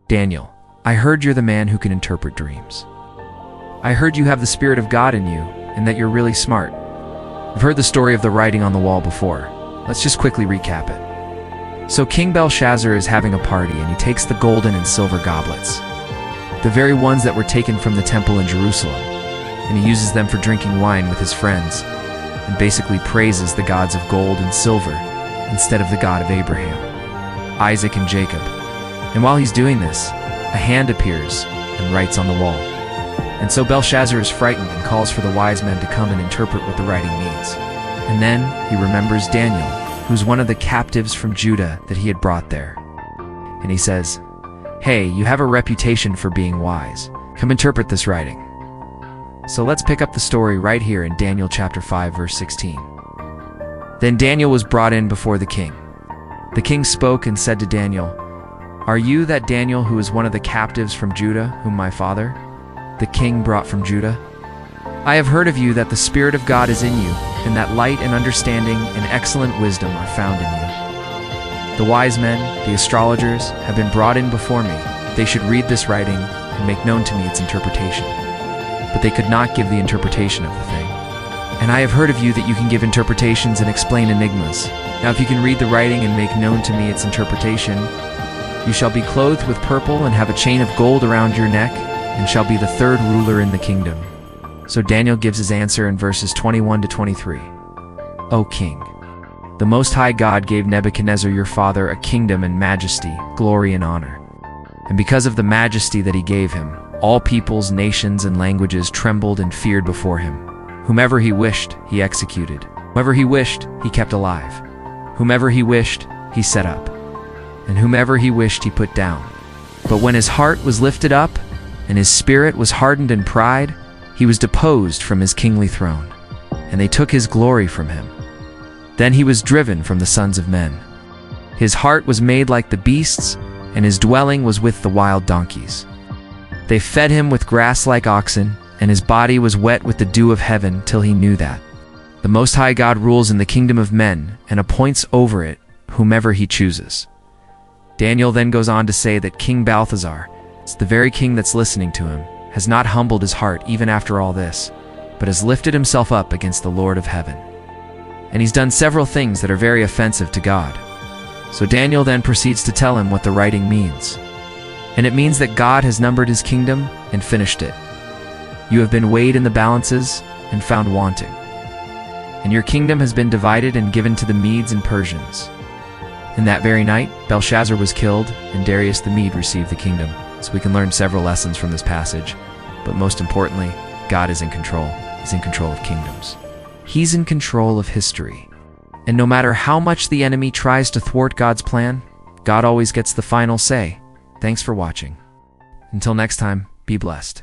Daniel, I heard you're the man who can interpret dreams. I heard you have the Spirit of God in you and that you're really smart. I've heard the story of the writing on the wall before. Let's just quickly recap it. So King Belshazzar is having a party and he takes the golden and silver goblets, the very ones that were taken from the temple in Jerusalem, and he uses them for drinking wine with his friends and basically praises the gods of gold and silver instead of the God of Abraham, Isaac, and Jacob. And while he's doing this, a hand appears and writes on the wall. And so Belshazzar is frightened and calls for the wise men to come and interpret what the writing means. And then he remembers Daniel, who's one of the captives from Judah that he had brought there. And he says, "Hey, you have a reputation for being wise. Come interpret this writing." So let's pick up the story right here in Daniel chapter 5, verse 16. Then Daniel was brought in before the king. The king spoke and said to Daniel, "Are you that Daniel who is one of the captives from Judah, whom my father, the king, brought from Judah? I have heard of you that the Spirit of God is in you, and that light and understanding and excellent wisdom are found in you. The wise men, the astrologers, have been brought in before me. They should read this writing and make known to me its interpretation." But they could not give the interpretation of the thing. "And I have heard of you that you can give interpretations and explain enigmas. Now if you can read the writing and make known to me its interpretation, you shall be clothed with purple and have a chain of gold around your neck, and shall be the third ruler in the kingdom." So Daniel gives his answer in verses 21 to 23. "O king, the Most High God gave Nebuchadnezzar your father a kingdom and majesty, glory and honor. And because of the majesty that he gave him, all peoples, nations, and languages trembled and feared before him. Whomever he wished, he executed. Whomever he wished, he kept alive. Whomever he wished, he set up. And whomever he wished, he put down. But when his heart was lifted up, and his spirit was hardened in pride, he was deposed from his kingly throne, and they took his glory from him. Then he was driven from the sons of men. His heart was made like the beasts, and his dwelling was with the wild donkeys. They fed him with grass like oxen, and his body was wet with the dew of heaven till he knew that the Most High God rules in the kingdom of men and appoints over it whomever he chooses." Daniel then goes on to say that King Balthazar, it's the very king that's listening to him, has not humbled his heart even after all this, but has lifted himself up against the Lord of heaven. And he's done several things that are very offensive to God. So Daniel then proceeds to tell him what the writing means. And it means that God has numbered his kingdom and finished it. "You have been weighed in the balances and found wanting. And your kingdom has been divided and given to the Medes and Persians." And that very night, Belshazzar was killed, and Darius the Mede received the kingdom. So we can learn several lessons from this passage. But most importantly, God is in control. He's in control of kingdoms. He's in control of history. And no matter how much the enemy tries to thwart God's plan, God always gets the final say. Thanks for watching. Until next time, be blessed.